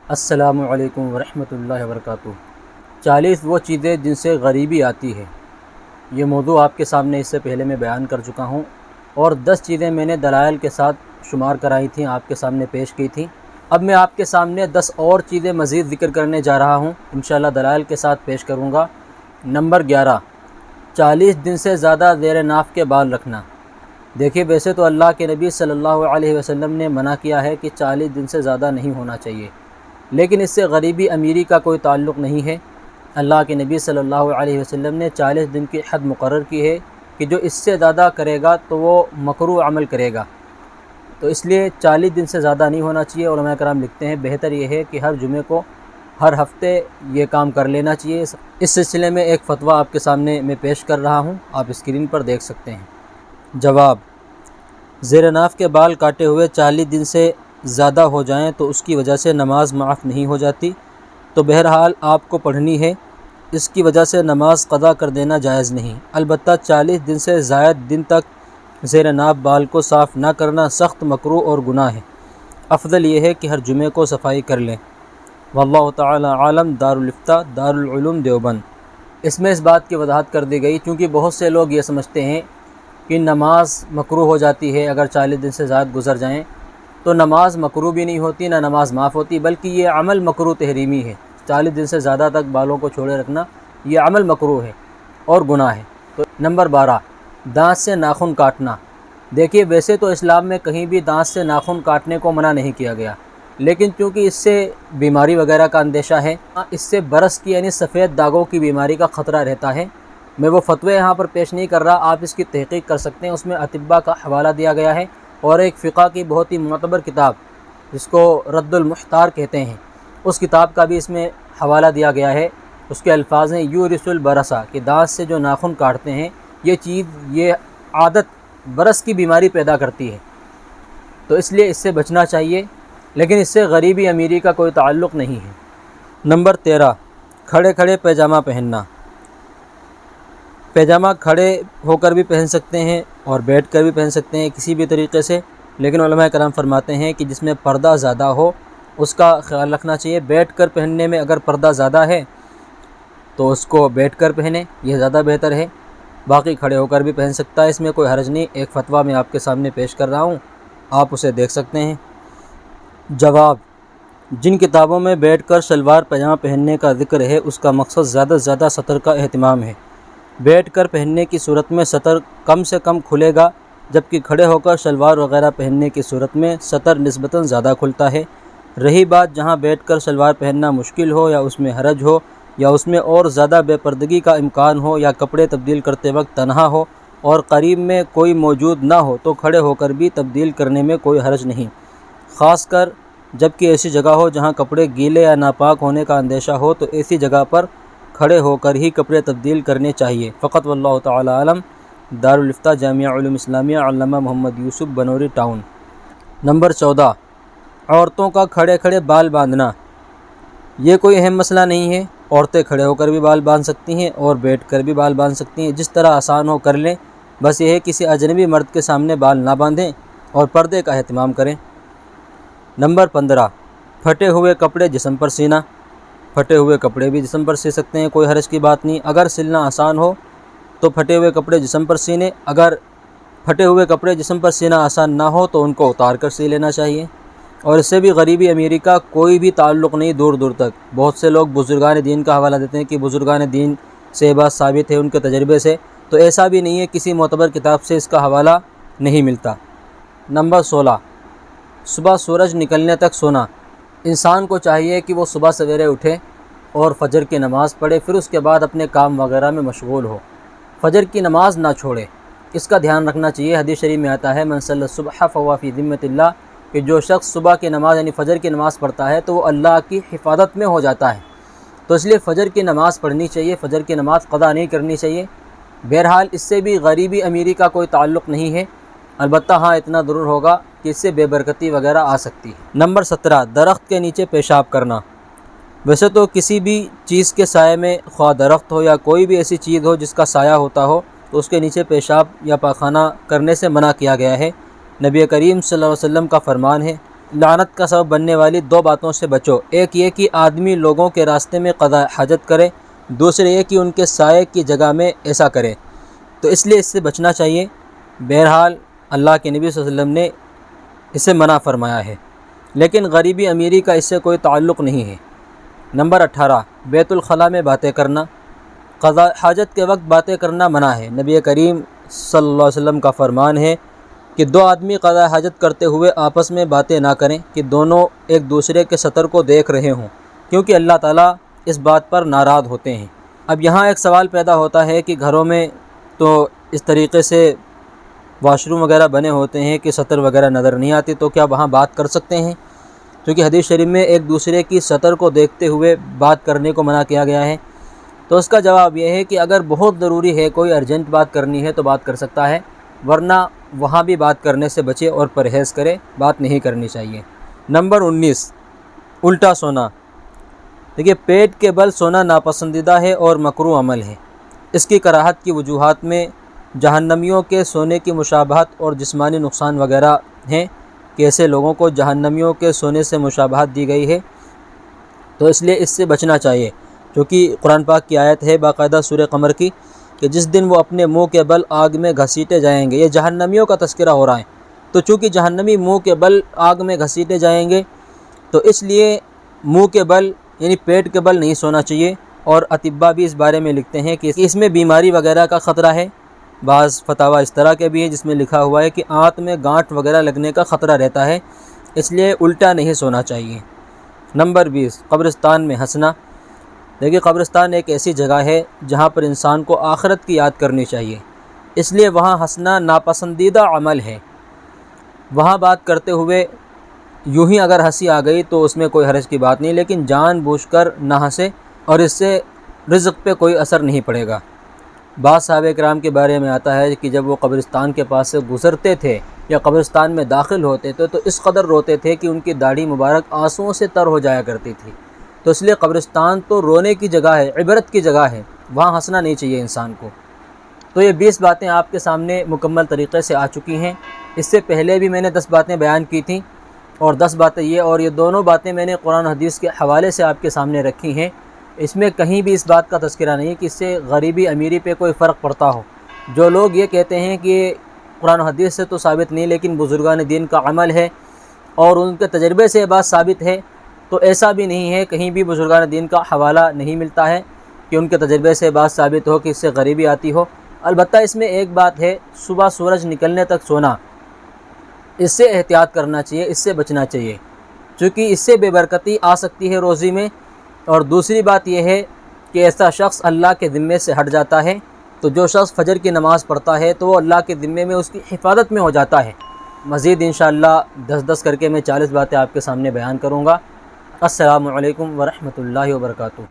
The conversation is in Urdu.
السلام علیکم ورحمۃ اللہ وبرکاتہ۔ 40 وہ چیزیں جن سے غریبی آتی ہے، یہ موضوع آپ کے سامنے اس سے پہلے میں بیان کر چکا ہوں، اور 10 چیزیں میں نے دلائل کے ساتھ شمار کرائی تھیں، آپ کے سامنے پیش کی تھیں۔ اب میں آپ کے سامنے 10 اور چیزیں مزید ذکر کرنے جا رہا ہوں، انشاءاللہ دلائل کے ساتھ پیش کروں گا۔ نمبر 11، 40 دن سے زیادہ زیر ناف کے بال رکھنا۔ دیکھیے، ویسے تو اللہ کے نبی صلی اللہ علیہ وسلم نے منع کیا ہے کہ 40 دن سے زیادہ نہیں ہونا چاہیے، لیکن اس سے غریبی امیری کا کوئی تعلق نہیں ہے۔ اللہ کے نبی صلی اللہ علیہ وسلم نے 40 دن کی حد مقرر کی ہے کہ جو اس سے زیادہ کرے گا تو وہ مکروہ عمل کرے گا، تو اس لیے 40 دن سے زیادہ نہیں ہونا چاہیے۔ علماء کرام لکھتے ہیں بہتر یہ ہے کہ ہر جمعے کو ہر ہفتے یہ کام کر لینا چاہیے۔ اس سلسلے میں ایک فتویٰ آپ کے سامنے میں پیش کر رہا ہوں، آپ اسکرین پر دیکھ سکتے ہیں۔ جواب: زیر ناف کے بال کاٹے ہوئے 40 دن سے زیادہ ہو جائیں تو اس کی وجہ سے نماز معاف نہیں ہو جاتی، تو بہرحال آپ کو پڑھنی ہے، اس کی وجہ سے نماز قضا کر دینا جائز نہیں۔ البتہ 40 دن سے زائد دن تک زیر ناف بال کو صاف نہ کرنا سخت مکروہ اور گناہ ہے۔ افضل یہ ہے کہ ہر جمعے کو صفائی کر لیں۔ واللہ تعالی عالم۔ دارالفتہ، دارالعلوم دیوبند۔ اس میں اس بات کی وضاحت کر دی گئی کیونکہ بہت سے لوگ یہ سمجھتے ہیں کہ نماز مکروہ ہو جاتی ہے اگر 40 دن سے زائد گزر جائیں، تو نماز مکروہ بھی نہیں ہوتی، نہ نماز معاف ہوتی، بلکہ یہ عمل مکروہ تحریمی ہے۔ 40 دن سے زیادہ تک بالوں کو چھوڑے رکھنا یہ عمل مکروہ ہے اور گناہ ہے۔ تو نمبر 12، دانت سے ناخن کاٹنا۔ دیکھیے، ویسے تو اسلام میں کہیں بھی دانت سے ناخن کاٹنے کو منع نہیں کیا گیا، لیکن چونکہ اس سے بیماری وغیرہ کا اندیشہ ہے، اس سے برس کی یعنی سفید داغوں کی بیماری کا خطرہ رہتا ہے۔ میں وہ فتوی یہاں پر پیش نہیں کر رہا، آپ اس کی تحقیق کر سکتے ہیں، اس میں اطباء کا حوالہ دیا گیا ہے، اور ایک فقہ کی بہت ہی معتبر کتاب جس کو رد المحتار کہتے ہیں، اس کتاب کا بھی اس میں حوالہ دیا گیا ہے۔ اس کے الفاظ ہیں یورث البرسا، کہ دانت سے جو ناخن کاٹتے ہیں یہ چیز، یہ عادت برس کی بیماری پیدا کرتی ہے، تو اس لیے اس سے بچنا چاہیے، لیکن اس سے غریبی امیری کا کوئی تعلق نہیں ہے۔ نمبر 13، کھڑے کھڑے پیجامہ پہننا۔ پیجامہ کھڑے ہو کر بھی پہن سکتے ہیں اور بیٹھ کر بھی پہن سکتے ہیں کسی بھی طریقے سے، لیکن علماء کرام فرماتے ہیں کہ جس میں پردہ زیادہ ہو اس کا خیال رکھنا چاہیے۔ بیٹھ کر پہننے میں اگر پردہ زیادہ ہے تو اس کو بیٹھ کر پہنیں، یہ زیادہ بہتر ہے۔ باقی کھڑے ہو کر بھی پہن سکتا ہے، اس میں کوئی حرج نہیں۔ ایک فتویٰ میں آپ کے سامنے پیش کر رہا ہوں، آپ اسے دیکھ سکتے ہیں۔ جواب: جن کتابوں میں بیٹھ کر شلوار پاجامہ پہننے کا ذکر ہے اس کا مقصد زیادہ سے زیادہ سطر کا اہتمام ہے۔ بیٹھ کر پہننے کی صورت میں سطر کم سے کم کھلے گا، جبکہ کھڑے ہو کر شلوار وغیرہ پہننے کی صورت میں سطر نسبتاً زیادہ کھلتا ہے۔ رہی بات جہاں بیٹھ کر شلوار پہننا مشکل ہو، یا اس میں حرج ہو، یا اس میں اور زیادہ بے پردگی کا امکان ہو، یا کپڑے تبدیل کرتے وقت تنہا ہو اور قریب میں کوئی موجود نہ ہو، تو کھڑے ہو کر بھی تبدیل کرنے میں کوئی حرج نہیں، خاص کر جبکہ ایسی جگہ ہو جہاں کپڑے گیلے یا ناپاک ہونے کا اندیشہ ہو، تو ایسی جگہ پر کھڑے ہو کر ہی کپڑے تبدیل کرنے چاہیے فقط۔ واللہ تعالی عالم۔ دارالفتہ، جامعہ علوم اسلامیہ، علامہ محمد یوسف، بنوری ٹاؤن۔ نمبر 14، عورتوں کا کھڑے کھڑے بال باندھنا۔ یہ کوئی اہم مسئلہ نہیں ہے، عورتیں کھڑے ہو کر بھی بال باندھ سکتی ہیں اور بیٹھ کر بھی بال باندھ سکتی ہیں، جس طرح آسان ہو کر لیں، بس یہ ہے کسی اجنبی مرد کے سامنے بال نہ باندھیں اور پردے کا اہتمام کریں۔ نمبر 15، پھٹے ہوئے کپڑے جسم پر سینا۔ پھٹے ہوئے کپڑے بھی جسم پر سی سکتے ہیں، کوئی حرج کی بات نہیں۔ اگر سلنا آسان ہو تو پھٹے ہوئے کپڑے جسم پر سینے، اگر پھٹے ہوئے کپڑے جسم پر سینا آسان نہ ہو تو ان کو اتار کر سی لینا چاہیے، اور اس سے بھی غریبی امیری کا کوئی بھی تعلق نہیں دور دور تک۔ بہت سے لوگ بزرگان دین کا حوالہ دیتے ہیں کہ بزرگان دین سے یہ بات ثابت ہے ان کے تجربے سے، تو ایسا بھی نہیں ہے، کسی معتبر کتاب سے اس کا حوالہ نہیں ملتا۔ نمبر 16، صبح سورج نکلنے تک سونا۔ انسان کو چاہیے کہ وہ صبح سویرے اٹھے اور فجر کی نماز پڑھے، پھر اس کے بعد اپنے کام وغیرہ میں مشغول ہو، فجر کی نماز نہ چھوڑے، اس کا دھیان رکھنا چاہیے۔ حدیث شریف میں آتا ہے من صلی الصبح فہو فی ذمۃ اللہ، کہ جو شخص صبح کی نماز یعنی فجر کی نماز پڑھتا ہے تو وہ اللہ کی حفاظت میں ہو جاتا ہے، تو اس لیے فجر کی نماز پڑھنی چاہیے، فجر کی نماز قضا نہیں کرنی چاہیے۔ بہرحال اس سے بھی غریبی امیری کا کوئی تعلق نہیں ہے، البتہ ہاں اتنا ضرور ہوگا کہ اس سے بے برکتی وغیرہ آ سکتی ہے۔ نمبر 17، درخت کے نیچے پیشاب کرنا۔ ویسے تو کسی بھی چیز کے سائے میں، خواہ درخت ہو یا کوئی بھی ایسی چیز ہو جس کا سایہ ہوتا ہو، تو اس کے نیچے پیشاب یا پاخانہ کرنے سے منع کیا گیا ہے۔ نبی کریم صلی اللہ علیہ وسلم کا فرمان ہے لعنت کا سبب بننے والی دو باتوں سے بچو۔ ایک یہ کہ آدمی لوگوں کے راستے میں قضاء حاجت کرے، دوسرے یہ کہ ان کے سائے کی جگہ میں ایسا کرے، تو اس لیے اس سے بچنا چاہیے۔ بہرحال اللہ کے نبی صلی اللہ علیہ وسلم نے اسے منع فرمایا ہے، لیکن غریبی امیری کا اس سے کوئی تعلق نہیں ہے۔ نمبر 18، بیت الخلاء میں باتیں کرنا۔ قضاء حاجت کے وقت باتیں کرنا منع ہے۔ نبی کریم صلی اللہ علیہ وسلم کا فرمان ہے کہ دو آدمی قضاء حاجت کرتے ہوئے آپس میں باتیں نہ کریں کہ دونوں ایک دوسرے کے سطر کو دیکھ رہے ہوں، کیونکہ اللہ تعالیٰ اس بات پر ناراض ہوتے ہیں۔ اب یہاں ایک سوال پیدا ہوتا ہے کہ گھروں میں تو اس طریقے سے واش روم وغیرہ بنے ہوتے ہیں کہ سطر وغیرہ نظر نہیں آتی، تو کیا وہاں بات کر سکتے ہیں؟ کیونکہ حدیث شریف میں ایک دوسرے کی سطر کو دیکھتے ہوئے بات کرنے کو منع کیا گیا ہے۔ تو اس کا جواب یہ ہے کہ اگر بہت ضروری ہے، کوئی ارجنٹ بات کرنی ہے تو بات کر سکتا ہے، ورنہ وہاں بھی بات کرنے سے بچے اور پرہیز کرے، بات نہیں کرنی چاہیے۔ نمبر 19، الٹا سونا۔ دیکھیے، پیٹ کے بل سونا ناپسندیدہ ہے اور مکروہ عمل ہے۔ اس کی کراہت کی وجوہات میں جہنمیوں کے سونے کی مشابہت اور جسمانی نقصان وغیرہ ہیں کہ ایسے لوگوں کو جہنمیوں کے سونے سے مشابہت دی گئی ہے، تو اس لیے اس سے بچنا چاہیے، کیونکہ قرآن پاک کی آیت ہے باقاعدہ سورہ قمر کی کہ جس دن وہ اپنے منہ کے بل آگ میں گھسیٹے جائیں گے۔ یہ جہنمیوں کا تذکرہ ہو رہا ہے، تو چونکہ جہنمی منہ کے بل آگ میں گھسیٹے جائیں گے، تو اس لیے منہ کے بل یعنی پیٹ کے بل نہیں سونا چاہیے۔ اور اطباء بھی اس بارے میں لکھتے ہیں کہ اس میں بیماری وغیرہ کا خطرہ ہے۔ بعض فتاویٰ اس طرح کے بھی ہیں جس میں لکھا ہوا ہے کہ آنت میں گانٹھ وغیرہ لگنے کا خطرہ رہتا ہے، اس لیے الٹا نہیں سونا چاہیے۔ نمبر 20، قبرستان میں ہنسنا۔ دیکھیے، قبرستان ایک ایسی جگہ ہے جہاں پر انسان کو آخرت کی یاد کرنی چاہیے، اس لیے وہاں ہنسنا ناپسندیدہ عمل ہے۔ وہاں بات کرتے ہوئے یوں ہی اگر ہنسی آ گئی تو اس میں کوئی حرج کی بات نہیں، لیکن جان بوجھ کر نہ ہنسے، اور اس سے رزق پہ کوئی اثر نہیں پڑے گا۔ بعض صحابہ کرام کے بارے میں آتا ہے کہ جب وہ قبرستان کے پاس سے گزرتے تھے یا قبرستان میں داخل ہوتے تھے تو اس قدر روتے تھے کہ ان کی داڑھی مبارک آنسوؤں سے تر ہو جایا کرتی تھی۔ تو اس لیے قبرستان تو رونے کی جگہ ہے، عبرت کی جگہ ہے، وہاں ہنسنا نہیں چاہیے انسان کو۔ تو یہ 20 باتیں آپ کے سامنے مکمل طریقے سے آ چکی ہیں۔ اس سے پہلے بھی میں نے 10 باتیں بیان کی تھیں، اور 10 باتیں یہ دونوں باتیں میں نے قرآن و حدیث کے حوالے سے آپ کے سامنے رکھی ہیں۔ اس میں کہیں بھی اس بات کا تذکرہ نہیں کہ اس سے غریبی امیری پہ کوئی فرق پڑتا ہو۔ جو لوگ یہ کہتے ہیں کہ قرآن و حدیث سے تو ثابت نہیں، لیکن بزرگان دین کا عمل ہے اور ان کے تجربے سے یہ بات ثابت ہے، تو ایسا بھی نہیں ہے، کہیں بھی بزرگان دین کا حوالہ نہیں ملتا ہے کہ ان کے تجربے سے بات ثابت ہو کہ اس سے غریبی آتی ہو۔ البتہ اس میں ایک بات ہے، صبح سورج نکلنے تک سونا، اس سے احتیاط کرنا چاہیے، اس سے بچنا چاہیے، چونکہ اس سے بے برکتی آ سکتی ہے روزی میں۔ اور دوسری بات یہ ہے کہ ایسا شخص اللہ کے ذمے سے ہٹ جاتا ہے، تو جو شخص فجر کی نماز پڑھتا ہے تو وہ اللہ کے ذمے میں اس کی حفاظت میں ہو جاتا ہے۔ مزید انشاءاللہ 10 کر کے میں 40 باتیں آپ کے سامنے بیان کروں گا۔ السلام علیکم ورحمۃ اللہ وبرکاتہ۔